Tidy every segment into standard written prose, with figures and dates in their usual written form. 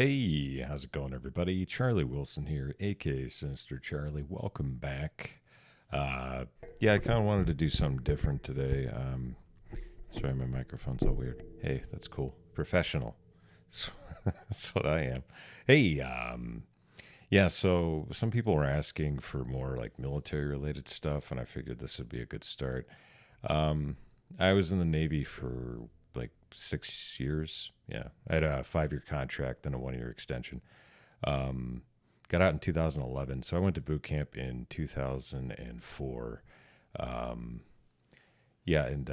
Hey, how's it going, everybody? Charlie Wilson here, aka Sinister Charlie. Welcome back. Yeah, I kind of wanted to do something different today. Sorry, my microphone's all weird. Hey, that's cool. Professional. That's what I am. Hey, yeah, so some people were asking for more like military-related stuff, and I figured this would be a good start. I was in the Navy for like 6 years. Yeah, I had a 5-year contract and a 1-year extension. Got out in 2011, so I went to boot camp in 2004. Yeah, and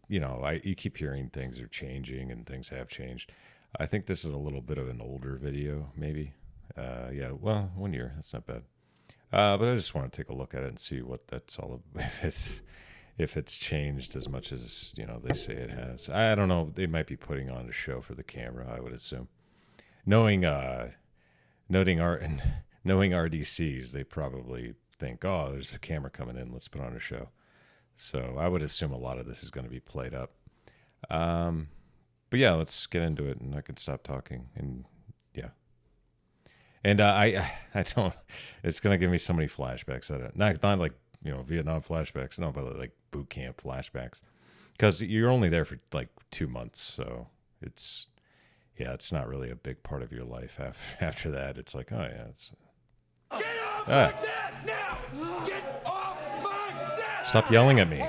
you keep hearing things are changing, and things have changed. I think this is a little bit of an older video, maybe. Yeah, well, 1 year, that's not bad. But I just want to take a look at it and see what that's all about. If it's changed as much as they say it has. I don't know. They might be putting on a show for the camera, I would assume. Knowing RDCs, they probably think, oh, there's a camera coming in, let's put on a show. So I would assume a lot of this is going to be played up. But yeah, let's get into it, and I can stop talking. And yeah, and I don't. It's going to give me so many flashbacks. Not like Vietnam flashbacks, no, but like boot camp flashbacks, because you're only there for like 2 months, so it's not really a big part of your life. After that, it's like, oh yeah, it's. Get off my dad now! Get off my dad! Stop yelling at me.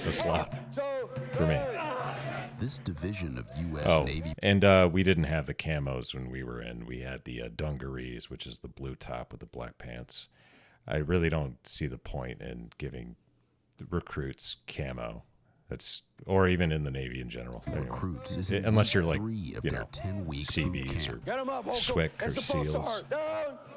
That's loud for me. This division of U.S. Navy. And we didn't have the camos when we were in. We had the dungarees, which is the blue top with the black pants. I really don't see the point in giving the recruits camo. Or even in the Navy in general. Recruits unless you're like, 10-week Seabees or SWIC or SEALs.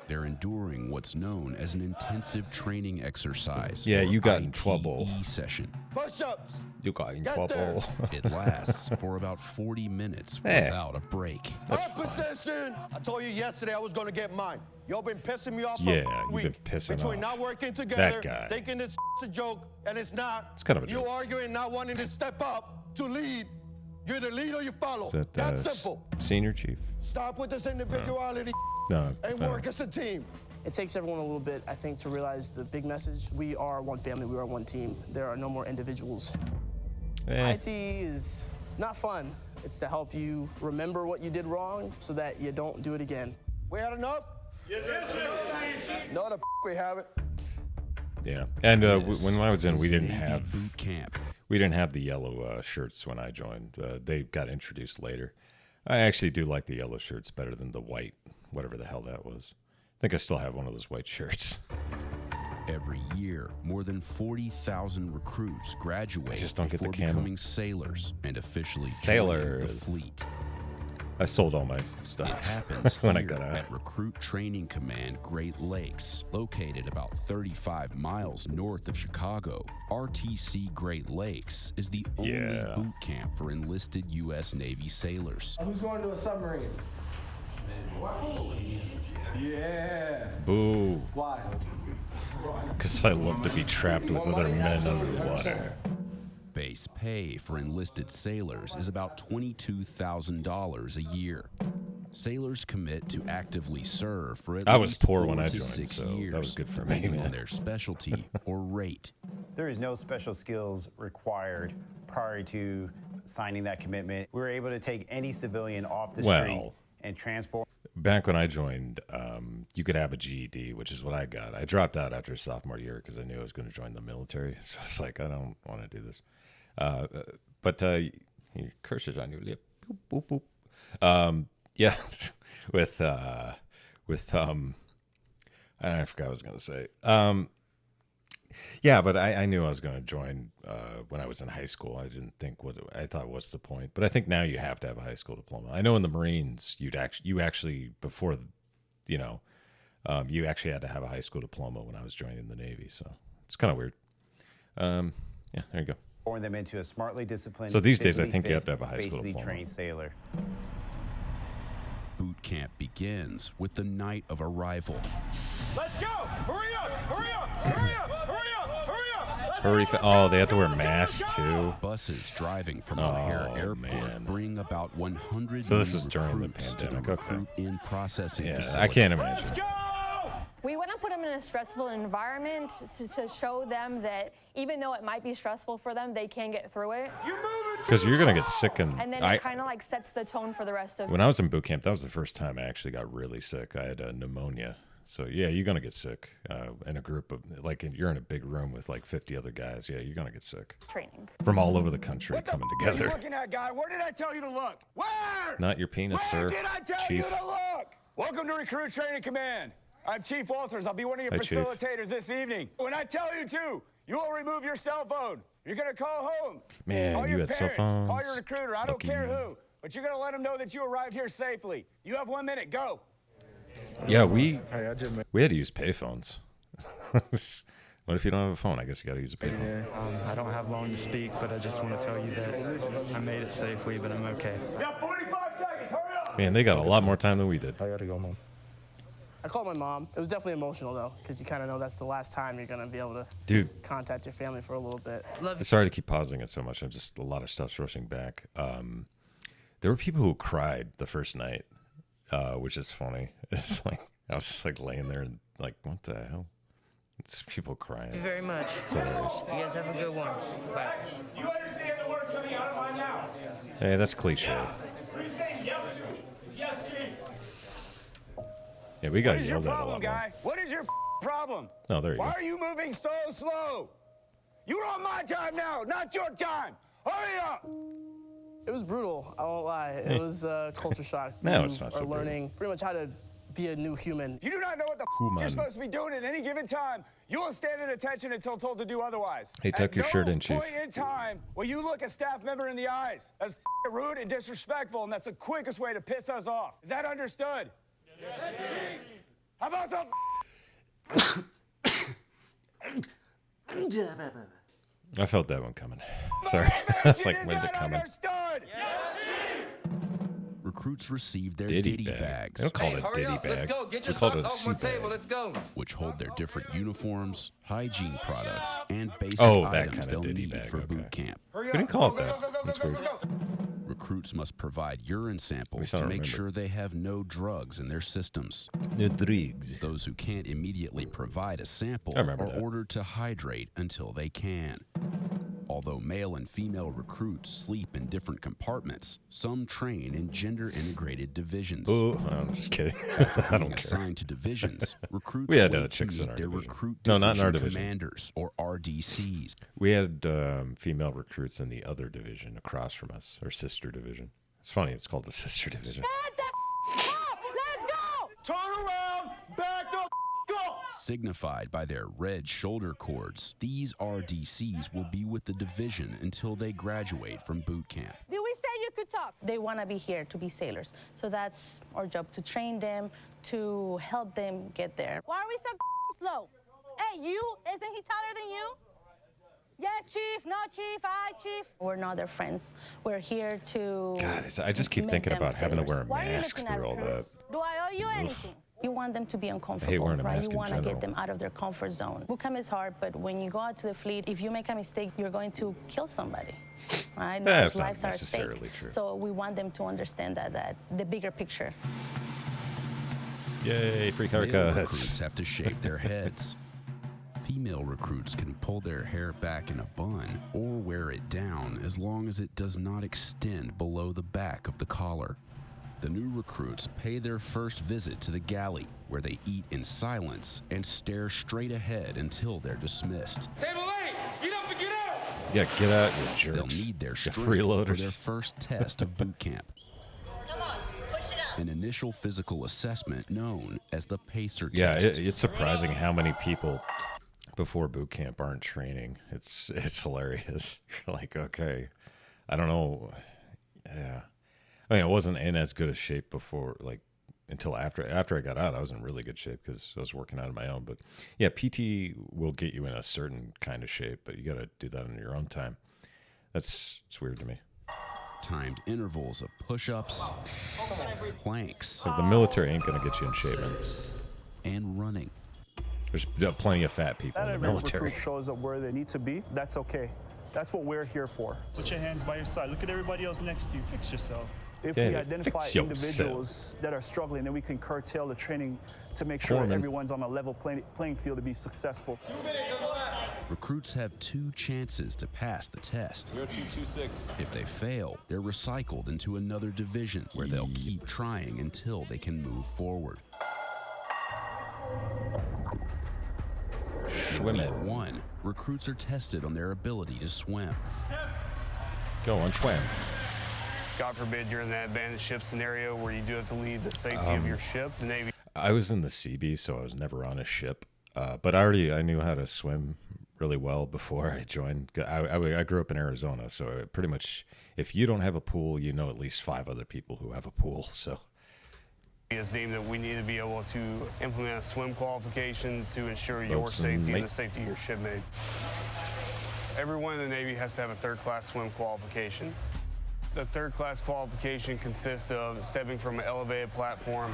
They're enduring what's known as an intensive training exercise. Yeah, you got in trouble. Session. Push-ups. You got in trouble. It lasts for about 40 minutes without a break. That's Possession. I told you yesterday I was going to get mine. Y'all been pissing me off Yeah, for a you've week. been pissing Between off not working together, that guy. thinking this a joke, and it's not. It's kind of a You joke. arguing, not wanting to step up to lead. You either lead or you follow. Is that That's simple. Senior chief? Stop with this individuality No. and work as a team. It takes everyone a little bit, I think, to realize the big message. We are one family, we are one team. There are no more individuals. IT is not fun. It's to help you remember what you did wrong so that you don't do it again. We had enough? Yes, sir. No, the we have it. Yeah, and when I was in, we didn't Navy have boot camp. the yellow shirts when I joined. They got introduced later. I actually do like the yellow shirts better than the white, whatever the hell that was. I think I still have one of those white shirts. Every year, more than 40,000 recruits graduate I just don't get the before camo. becoming sailors and officially Sailors. joining the fleet. I sold all my It stuff happens when I here got out. at Recruit Training Command Great Lakes, located about 35 miles north of Chicago. RTC Great Lakes is the only Yeah. boot camp for enlisted U.S. Navy sailors. Who's going to a submarine? Yeah. Boo, Why? because I love to be trapped with other men underwater. Base pay for enlisted sailors is about $22,000 a year. Sailors commit to actively serve for at I was least poor 4 when I to joined, 6 so that years, was good for me, depending man. on their specialty or rate. There is no special skills required prior to signing that commitment. We were able to take any civilian off the street Well, and transform. back when I joined, you could have a GED, which is what I got. I dropped out after sophomore year because I knew I was going to join the military. So it's like, I don't want to do this. But your cursor's on your lip. Boop, boop, boop. Yeah, with I forgot what I was going to say. Yeah, but I knew I was going to join when I was in high school. I didn't think I thought what's the point. But I think now you have to have a high school diploma. I know in the Marines you actually before, you actually had to have a high school diploma when I was joining the Navy. So it's kind of weird. Yeah, there you go. Transform them into a smartly disciplined. So these days, I physically think you have fit, to have a high school basically diploma. trained sailor. Boot camp begins with the night of arrival. Let's go! Hurry up! Hurry up! Hurry up! Hurry up! Hurry up! Hurry! Oh, they have to wear masks too. Buses driving from O'Hare Airport man. bring about 100 So this new was during the recruits pandemic, to the okay. recruit in processing Yeah, facility. I can't Let's imagine. go! We want to put them in a stressful environment to show them that even though it might be stressful for them, they can get through it. You're moving. Because you're gonna get sick, and And then I, it kind of like sets the tone for the rest of when I was in boot camp, that was the first time I actually got really sick. I had pneumonia. So yeah, you're gonna get sick in a group of you're in a big room with like 50 other guys. Yeah, you're gonna get sick training. from all over the country What the coming f- are you together. looking at, guy? Where did I tell you to look? Where? Not your penis, Where sir. did I tell Chief. you to look? Welcome to Recruit Training Command. I'm Chief Walters. I'll be one of your Hi, Chief. facilitators this evening. When I tell you to, you will remove your cell phone. You're gonna call home. Man, call you your had cell parents, Call phones. your recruiter. I don't Lucky care you. who, but you're gonna let them know that you arrived here safely. You have 1 minute. Go. Yeah, we had to use payphones. What if you don't have a phone? I guess you got to use a payphone. I don't have long to speak, but I just want to tell you that I made it safely, but I'm okay. You got 45 seconds. Hurry up. Man, they got a lot more time than we did. I gotta go, Mom. I called my mom. It was definitely emotional though, because you kind of know that's the last time you're gonna be able to Dude, contact your family for a little bit. sorry to keep pausing it so much. I'm just a lot of stuff's rushing back. There were people who cried the first night, which is funny. It's like I was just like laying there and like, what the hell? It's people crying. Thank you very much. It's hilarious. You guys have a good one. Bye. You understand the words coming out of my mouth? Hey, that's cliche. What are you saying? Yes, Chief. It's yes, Chief. Yeah, we got What is your yelled at a problem, lot more. guy? What is your problem? Oh, there you Why go. are you moving so slow? You're on my time now, not your time. Hurry up. It was brutal. I won't lie. It was culture shock. No, You it's not so are brutal. learning pretty much how to be a new human. You do not know what the Human. you're supposed to be doing at any given time. You will stand at attention until told to do otherwise. Hey, tuck At your no shirt in, Chief. point in time will you look a staff member in the eyes. That's rude and disrespectful, and that's the quickest way to piss us off. Is that understood? Yes, Chief. How about some? I felt that one coming. Sorry. I was like, when's it coming? Understood. Recruits receive their Ditty ditty bag. bags, They don't call it hurry ditty up. bag. Let's go. Get your We called it socks a off my sea table. bag. Let's go. which hold their different uniforms, hygiene products, and basic Oh, that items kinda they'll ditty need bag, for okay. boot camp. We didn't call it that. That's weird. Recruits must provide urine samples least I to don't make remember. sure they have no drugs in their systems. The drugs. Those who can't immediately provide a sample I remember are that. ordered to hydrate until they can. Although male and female recruits sleep in different compartments, some train in gender-integrated divisions. Oh, I'm just kidding. I don't Being care. assigned to divisions, recruits We had, wait to chicks in meet our their division. recruit No, not in our division. commanders, or RDCs. We had female recruits in the other division across from us, our sister division. It's funny, it's called the sister division. Shut the up! Let's go! Turn around. Back the up. Signified by their red shoulder cords, these RDCs will be with the division until they graduate from boot camp. Did we say you could talk? They want to be here to be sailors. So that's our job, to train them, to help them get there. Why are we so slow? Hey, you? Isn't he taller than you? Yes, Chief. No, Chief. Aye, Chief. We're not their friends. We're here to God, I just keep make thinking them about having to sailors. wear a Why are you mask looking at through all her? that. Do I owe you anything? You want them to be uncomfortable, wearing a right? mask You in want to general. get them out of their comfort zone. Boot camp is hard, but when you go out to the fleet, if you make a mistake, you're going to kill somebody, right? That's People's not lives are at stake. necessarily true. So we want them to understand that the bigger picture. Yay, free Male haircuts. recruits have to shave their heads. Female recruits can pull their hair back in a bun or wear it down as long as it does not extend below the back of the collar. The new recruits pay their first visit to the galley, where they eat in silence and stare straight ahead until they're dismissed. Table 8. Get up and get out. Yeah, get out, you They'll jerks. need their You strength for freeloaders. their first test of boot camp. An initial physical assessment known as the PACER Yeah, test. it's surprising how many people before boot camp aren't training. It's hilarious. You're like, okay, I don't know. Yeah, I mean, I wasn't in as good a shape before, like until after I got out. I was in really good shape because I was working out on my own. But yeah, PT will get you in a certain kind of shape, but you got to do that in your own time. It's weird to me. Timed intervals of push-ups, planks, So the military ain't gonna get you in shape, man. and running. There's plenty of fat people in the military. Recruit shows up where they need to be. That's okay. That's what we're here for. Put your hands by your side. Look at everybody else next to you. Fix yourself. If Yeah, we identify fix yourself. individuals that are struggling, then we can curtail the training to make sure Foreman. everyone's on a level playing field to be successful. Recruits have 2 chances to pass the test. If they fail, they're recycled into another division where they'll keep trying until they can move forward. Swimming. Week 1, recruits are tested on their ability to swim. Go on, swim. God forbid you're in that abandoned ship scenario where you do have to leave the safety of your ship. The Navy. I was in the Seabees, so I was never on a ship. But I knew how to swim really well before I joined. I grew up in Arizona, so pretty much if you don't have a pool, you know at least 5 other people who have a pool. So It's deemed that we need to be able to implement a swim qualification to ensure your Boats and safety and mate. the safety of your shipmates. Everyone in the Navy has to have a 3rd-class swim qualification. The 3rd-class qualification consists of stepping from an elevated platform,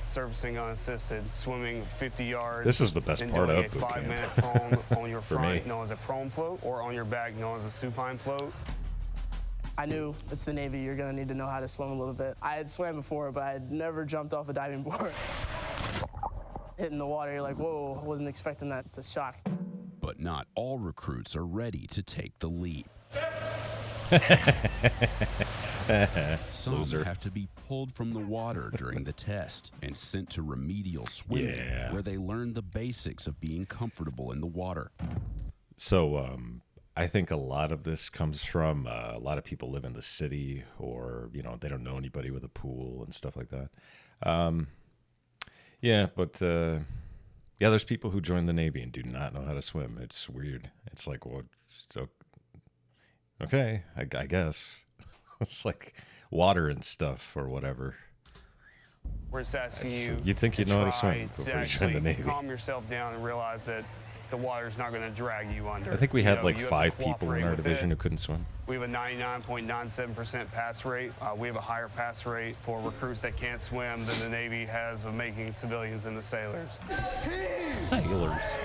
surfacing unassisted, swimming 50 yards. This is the best then part doing of a boot camp. 5-minute prone on your For front, me. known as a prone float, or on your back, known as a supine float. I knew it's the Navy, you're gonna need to know how to swim a little bit. I had swam before, but I had never jumped off a diving board. Hitting the water, you're like, whoa, I wasn't expecting that. It's a shock. But not all recruits are ready to take the leap. Some Loser. have to be pulled from the water during the test and sent to remedial swimming, Yeah. where they learn the basics of being comfortable in the water. So I think a lot of this comes from a lot of people live in the city, or they don't know anybody with a pool and stuff like that. There's people who join the Navy and do not know how to swim. It's weird. It's like, well, so okay, I guess it's like water and stuff or whatever. Where it's asking That's- you you'd think you'd know how to try swim before you join actually the Navy. calm yourself down and realize that the water's not going to drag you under. I think we had like you have to 5 people cooperate in our with division it. who couldn't swim. We have a 99.97% pass rate. We have a higher pass rate for recruits that can't swim than the Navy has of making civilians into sailors. Sailors.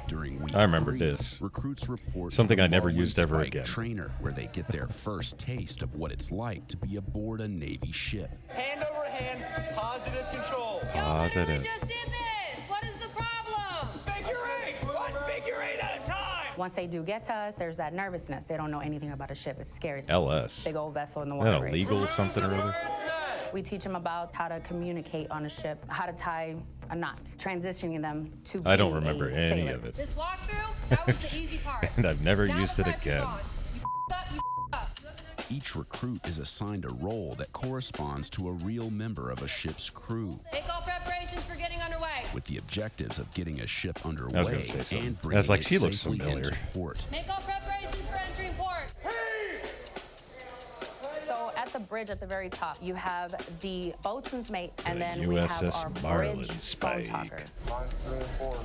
During week I remember 3, this. recruits report Something to the I never Marlin used ever Spike again. trainer, where they get their first taste of what it's like to be aboard a Navy ship. Hand over hand, positive control. Positive. just did this. What is the problem? Figure 8, 1 figure 8 at a time. Once they do get to us, there's that nervousness. They don't know anything about a ship. It's scary. LS. Big old vessel in the Isn't water. that right? illegal something or other? We teach them about how to communicate on a ship, how to tie a knot, transitioning them to I don't being remember a any sailor. of it. This walkthrough, that was the easy part. And I've never Now used the it pressure's again. on. You up, you up. You have the next- Each recruit is assigned a role that corresponds to a real member of a ship's crew, Make all preparations for getting underway. with the objectives of getting a ship underway I was gonna say something. and I bringing was like, it she looks safely familiar. into port. Make all preparations for entering port. So at the bridge at the very top, you have the boatswain's mate, and The then we have USS our Marlin bridge phone Spike. talker. Mine's 3 and 4.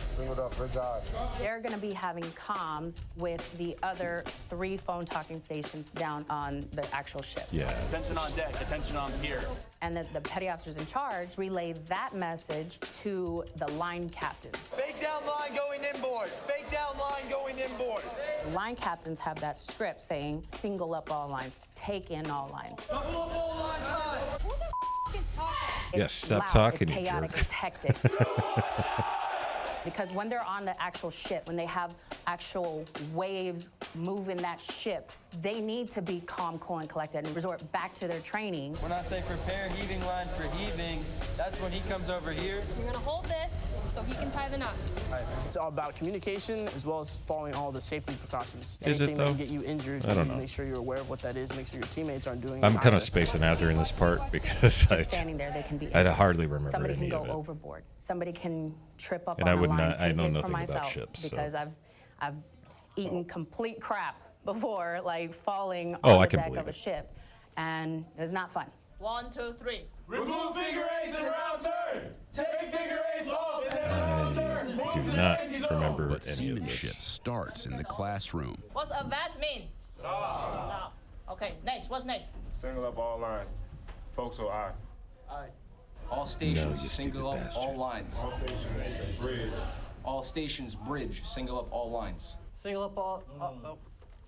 Singled up, bridge eye. They're going to be having comms with the other 3 phone talking stations down on the actual ship. Yeah. Attention on deck, attention on pier. And the petty officers in charge relay that message to the line captain. Fake down line going inboard. Fake down line going inboard. Line captains have that script saying, single up all lines, take in all lines. Double up all lines high. Who the is talking? Yes, stop loud, talking, it's you chaotic, jerk. it's hectic. Because when they're on the actual ship, when they have actual waves moving that ship, they need to be calm, cool, and collected and resort back to their training. When I say prepare heaving line for heaving, that's when he comes over here. You're gonna hold this so he can tie the knot. It's all about communication as well as following all the safety precautions. Is it, Anything that can though? get you injured, I don't you know. make sure you're aware of what that is, make sure your teammates aren't doing it. I'm kind either. of spacing out during this part because Just standing there, they can be. I hardly remember Somebody any can go of it. overboard. Somebody can trip up And on I a would line. not- I take know it for nothing about myself ships, so. because I've eaten complete crap before, like falling Oh, on I the can deck believe of a it. ship, and it's not fun. 1, 2, 3. Remove figure 8s and round turn. Take figure 8s off and then round turn. I do not remember But any of seamanship this. starts in the classroom. What's advance mean? Stop. Okay, next. What's next? Single up all lines. Forecastle, aye. Aye. All stations, you single stupid up all lines. All stations, bridge, single up all lines. Single up all.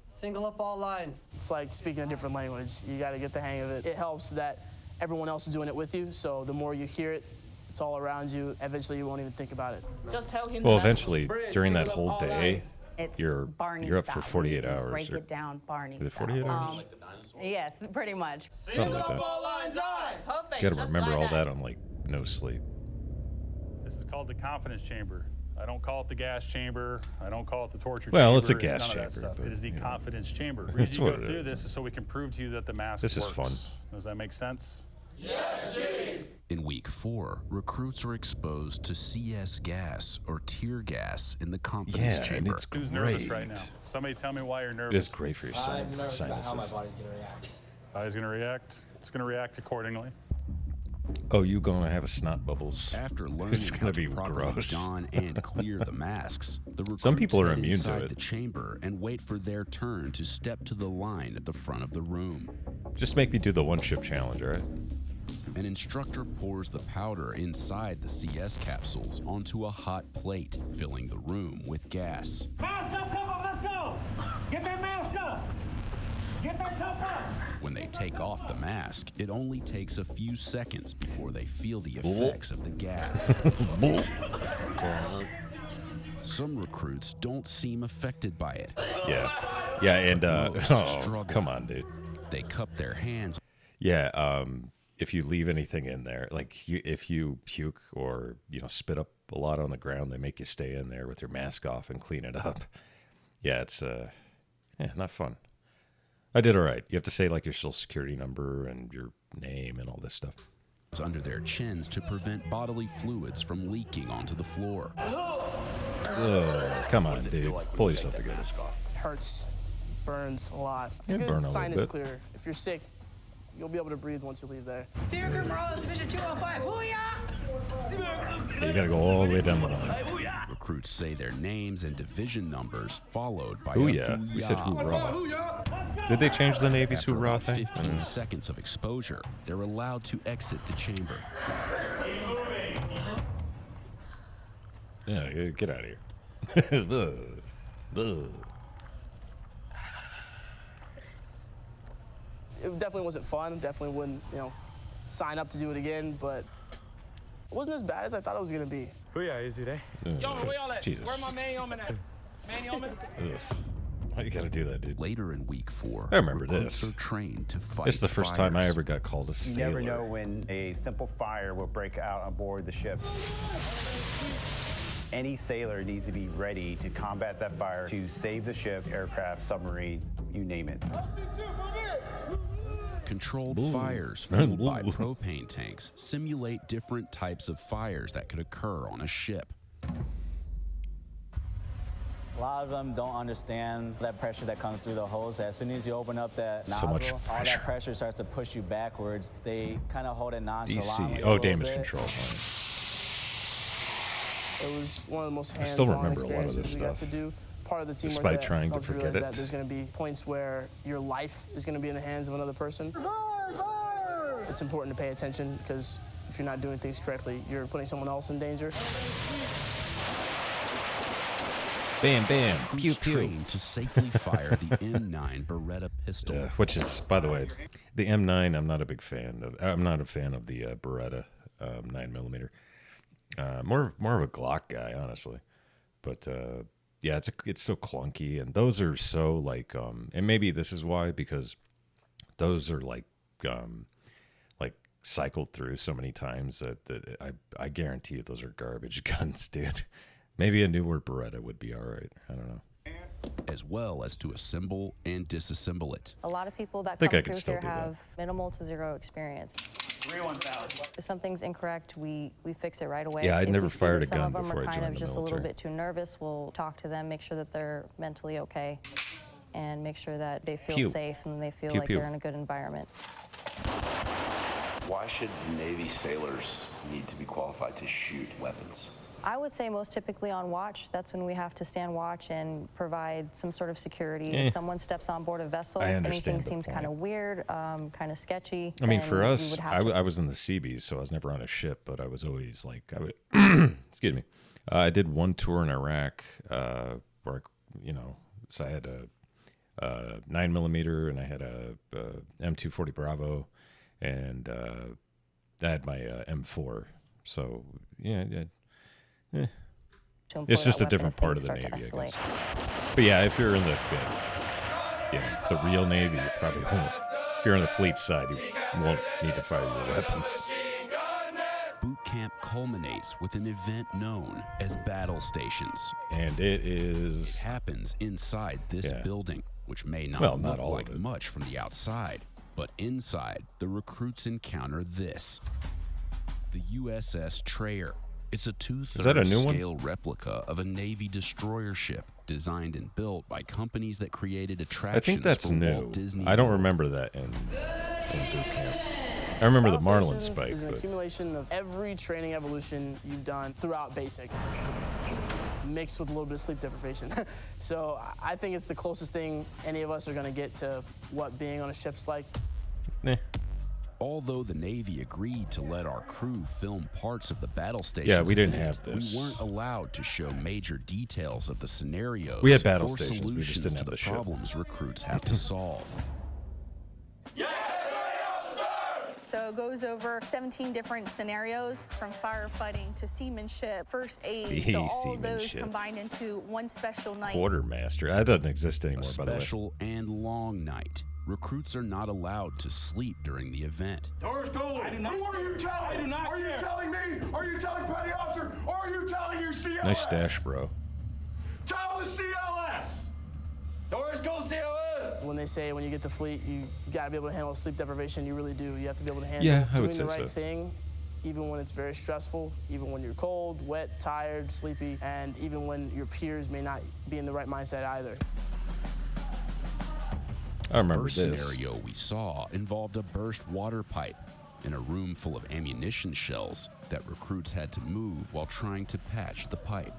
Single up all lines. It's like speaking a different language. You got to get the hang of it. It helps that everyone else is doing it with you, so the more you hear it, it's all around you. Eventually, you won't even think about it. Just tell him. Well, eventually, during that whole day, It's you're Barney up for style. 48 hours. Break or- it down, Barney Is it style. 48 hours? Yes, pretty much. Something like that. lines, aye. Perfect. Got to just remember like all that on like no sleep. This is called the confidence chamber. I don't call it the gas chamber. I don't call it the torture chamber. Well, it's a gas none of that chamber, stuff. but, It is the you know. confidence chamber. The That's reason you what go it through is. this is so we can prove to you that the mask This is works. fun. Does that make sense? In week 4, recruits are exposed to CS gas or tear gas in the confidence Yeah, and chamber. it's Who's nervous great. right now? Somebody tell me why you're It nervous. is great for your I'm sinuses. nervous about how my sinuses. body's gonna react. Body's gonna react. It's gonna react accordingly. Oh, you gonna have a snot bubbles? After learning It's how gonna to be properly gross. don and clear the masks, the Some recruits people are head immune to inside it. the chamber and wait for their turn to step to the line at the front of the room. Just make me do the one chip challenge, all right? An instructor pours the powder inside the CS capsules onto a hot plate, filling the room with gas. Mask up, come on, let's go! Get that mask up! Get that cup up! When they take off the mask, it only takes a few seconds before they feel the effects of the gas. Some recruits don't seem affected by it. Yeah. Yeah, and Most oh, struggle. come on, dude. They cup their hands. Yeah, if you leave anything in there, like if you puke or spit up a lot on the ground, they make you stay in there with your mask off and clean it up. Yeah, it's not fun. I did all right. You have to say like your social security number and your name and all this stuff. Under their chins to prevent bodily fluids from leaking onto the floor. Come on, dude. Pull yourself together. Hurts, burns a lot. It's a It good burn a sinus little bit. clearer. If you're sick, you'll be able to breathe once you leave there. Yeah, you got to go all the way down the line. Recruits say their names and division numbers, followed by Hoo-yah. a We said hoo-yah. hoorah. Did they change the Navy's After hoorah about thing? 15 seconds of exposure, they're allowed to exit the chamber. Yeah, get out of here. Ugh. It definitely wasn't fun. Definitely wouldn't, sign up to do it again, but it wasn't as bad as I thought it was gonna be. Booyah, easy day. Yo, where y'all at? Jesus. Where my man Yeoman at? Man Yeoman? Ugh. Why you got to do that, dude? Later in week 4, I remember recruits this. are trained to fight It's the first time I fires. ever got called a You sailor. never know when a simple fire will break out on board the ship. Any sailor needs to be ready to combat that fire to save the ship, aircraft, submarine, you name it. Controlled Boo. fires fueled by Boo. propane tanks simulate different types of fires that could occur on a ship. A lot of them don't understand that pressure that comes through the hose. As soon as you open up that So much nozzle, all pressure. that pressure starts to push you backwards. They kind of hold it nonchalantly. DC. a Oh, little damage bit. control. It was one of the most I still hands-on remember a lot of experiences this we got to stuff. do. Part of the teamwork Despite that trying to helps you forget realize it. that there's going to be points where your life is going to be in the hands of another person. It's important to pay attention because if you're not doing things correctly, you're putting someone else in danger. Bam, bam, pew, Who's pew. trained to safely fire the M9 Beretta pistol. Which is, by the way, the M9. I'm not a big fan of. I'm not a fan of the Beretta 9mm. More of a Glock guy, honestly. But yeah, it's so clunky, and those are so like. And maybe this is why, because those are like cycled through so many times that I guarantee you those are garbage guns, dude. Maybe a newer Beretta would be all right. I don't know. As well as to assemble and disassemble it. A lot of people that think come I could through still here do that. have minimal to zero experience. 3-1000. If something's incorrect, we fix it right away. Yeah, I'd If never we see fired that a gun some of them before are I kind joined of the just a little military. bit too nervous, we'll talk to them, make sure that they're mentally okay, and make sure that they feel Pew. safe and they feel Pew, like pew. they're in a good environment. Why should Navy sailors need to be qualified to shoot weapons? I would say most typically on watch. That's when we have to stand watch and provide some sort of security. If someone steps on board a vessel, I if understand anything the seems kind of weird, kind of sketchy. I mean, then for we us, would have to- I was in the Seabees, so I was never on a ship, but I was always like, excuse me. I did one tour in Iraq, where, so I had a 9mm and I had a M240 Bravo, and I had my M4. So, yeah. It's just a different part of the Navy, I guess. But yeah, if you're in the real Navy, you probably won't. If you're on the fleet side, you won't need to fire your weapons. Boot camp culminates with an event known as battle stations. And it happens inside this building, which may not not look all like of it. much from the outside. But inside, the recruits encounter this. The USS Trayer. It's a Is that a new one? scale replica of a Navy destroyer ship designed and built by companies that created attractions I think that's for new. Walt Disney I don't World. remember that in boot camp. I remember the Battle Marlin Stations Spike, is an but accumulation of every training evolution you've done throughout basic, mixed with a little bit of sleep deprivation. So I think it's the closest thing any of us are going to get to what being on a ship's like. Although the Navy agreed to let our crew film parts of the battle stations, Yeah, we didn't event, have this. We weren't allowed to show major details of the scenarios. We had battle or stations, we just solutions didn't to have the the ship. problems recruits have to solve. So it goes over 17 different scenarios, from firefighting to seamanship, first aid. So all of those Seamanship. combined into one special night. Quartermaster. That doesn't exist A anymore, by the way. special and long night. Recruits are not allowed to sleep during the event. Doors go. I do not. Who are you telling? I do not. Are you telling me? Are you telling petty officer? Or are you telling your CLS? Nice stash, bro. Tell the CLS. Doors go CLS. When they say when you get to fleet, you got to be able to handle sleep deprivation, you really do. You have to be able to handle Yeah, I doing would the say right so. thing, even when it's very stressful, even when you're cold, wet, tired, sleepy, and even when your peers may not be in the right mindset either. I remember First this. scenario we saw involved a burst water pipe in a room full of ammunition shells that recruits had to move while trying to patch the pipe.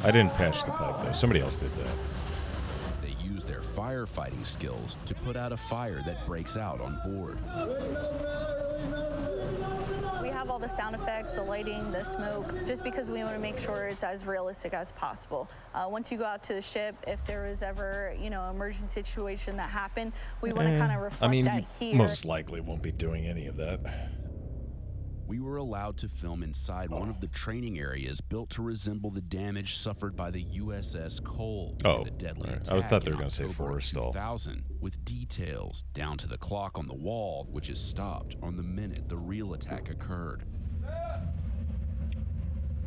I didn't patch the pipe, though. Somebody else did that. They use their firefighting skills to put out a fire that breaks out on board. We have all the sound effects, the lighting, the smoke, just because we want to make sure it's as realistic as possible. Once you go out to the ship, if there was ever, emergency situation that happened, we want to kind of reflect I mean, that you here. most likely won't be doing any of that. We were allowed to film inside one of the training areas built to resemble the damage suffered by the USS Cole Oh, in the deadly right. attack I thought they were in gonna say October of Forrestal. 2000, with details down to the clock on the wall, which is stopped on the minute the real attack occurred.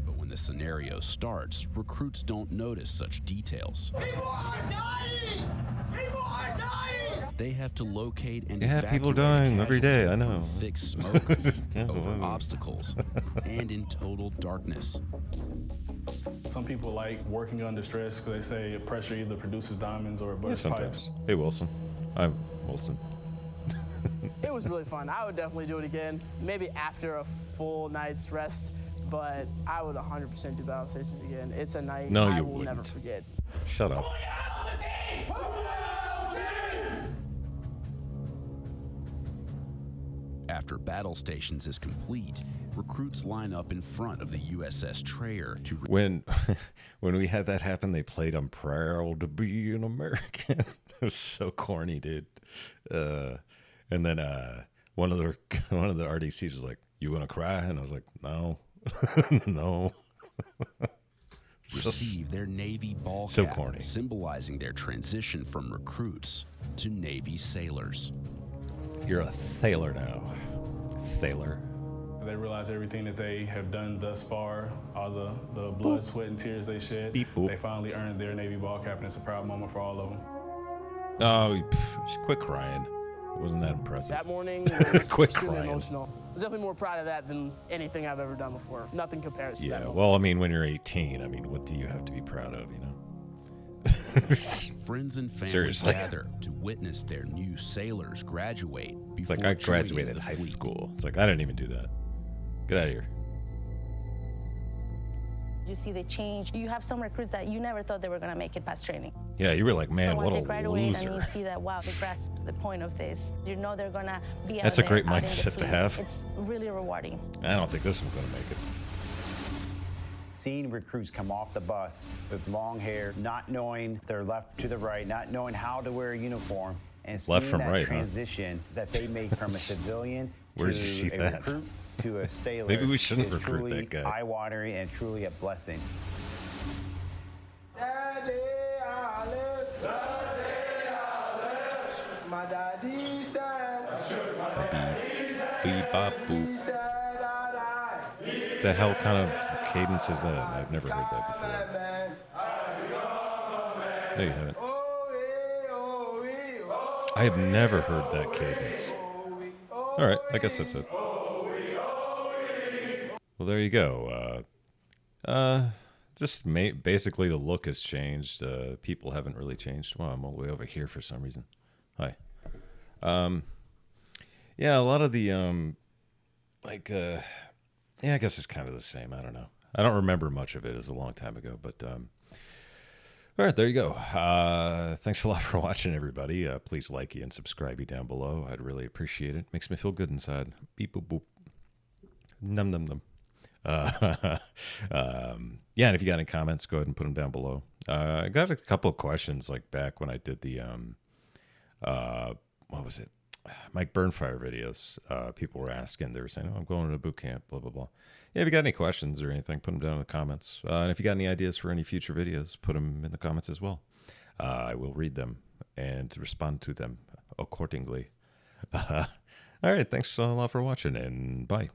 But when the scenario starts, recruits don't notice such details. People are dying. People are dying. They have to locate and Yeah, people evacuate dying a every day, I casualty know. from thick smoke, Yeah, over well. obstacles, and in total darkness. Some people like working under stress because they say pressure either produces diamonds or it Yeah, bursts sometimes. pipes. Hey, Wilson. I'm Wilson. It was really fun. I would definitely do it again, maybe after a full night's rest, but I would 100% do battle stations again. It's a night No, I you will never wouldn't. forget. Shut up. After battle stations is complete, recruits line up in front of the USS Trayer to When we had that happen, they played "I'm proud to be an American." It was so corny, dude. And then one of the RDCs was like, "You gonna cry?" And I was like, "No, no." receive their Navy ball so cap, corny. symbolizing their transition from recruits to Navy sailors. You're a sailor now. Sailor. They realize everything that they have done thus far, all the blood, sweat, and tears they shed. Beep, boop. They finally earned their Navy ball cap, and it's a proud moment for all of them. Oh, quit crying. It wasn't that impressive. That morning was Quit extremely crying. emotional. I was definitely more proud of that than anything I've ever done before. Nothing compares to that Yeah, moment. well, I mean, when you're 18, I mean, what do you have to be proud of, you know? Friends and family Seriously. gather to witness their new sailors graduate It's before like I joining graduated the high fleet. school. It's like I didn't even do that. Get out of here. You see the change. You have some recruits that you never thought they were going to make it past training. Yeah, you were like, man, But what once a they graduate loser. and you see that, wow, they grasped the point of this. You know they're going to be out That's a there, great out in the mindset to field. have. It's really rewarding. I don't think this one's going to make it. Seeing recruits come off the bus with long hair, not knowing their left to the right, not knowing how to wear a uniform, and seeing Left from that right, huh? transition that they make from a civilian Where to did you see a that? recruit to a sailor. Maybe we shouldn't is recruit truly that guy. eye-watering and truly a blessing. My daddy said, Beep, bop, boop. The hell kind of cadence is that? I've never heard that before. No, you haven't. I have never heard that cadence. All right, I guess that's it. Well, there you go. Just basically the look has changed. People haven't really changed. Wow, I'm all the way over here for some reason. Hi. Yeah, a lot of the yeah, I guess it's kind of the same. I don't know. I don't remember much of it. It was a long time ago, but all right, there you go. Thanks a lot for watching, everybody. Please like and subscribe down below. I'd really appreciate it. Makes me feel good inside. Beep boop boop. Num num num. Yeah, and if you got any comments, go ahead and put them down below. I got a couple of questions like back when I did the what was it? Mike Burnfire videos. People were asking, they were saying, "Oh, I'm going to boot camp, blah blah blah." Yeah, if you got any questions or anything, put them down in the comments. And if you got any ideas for any future videos, put them in the comments as well. I will read them and respond to them accordingly. All right, thanks a lot for watching, and bye.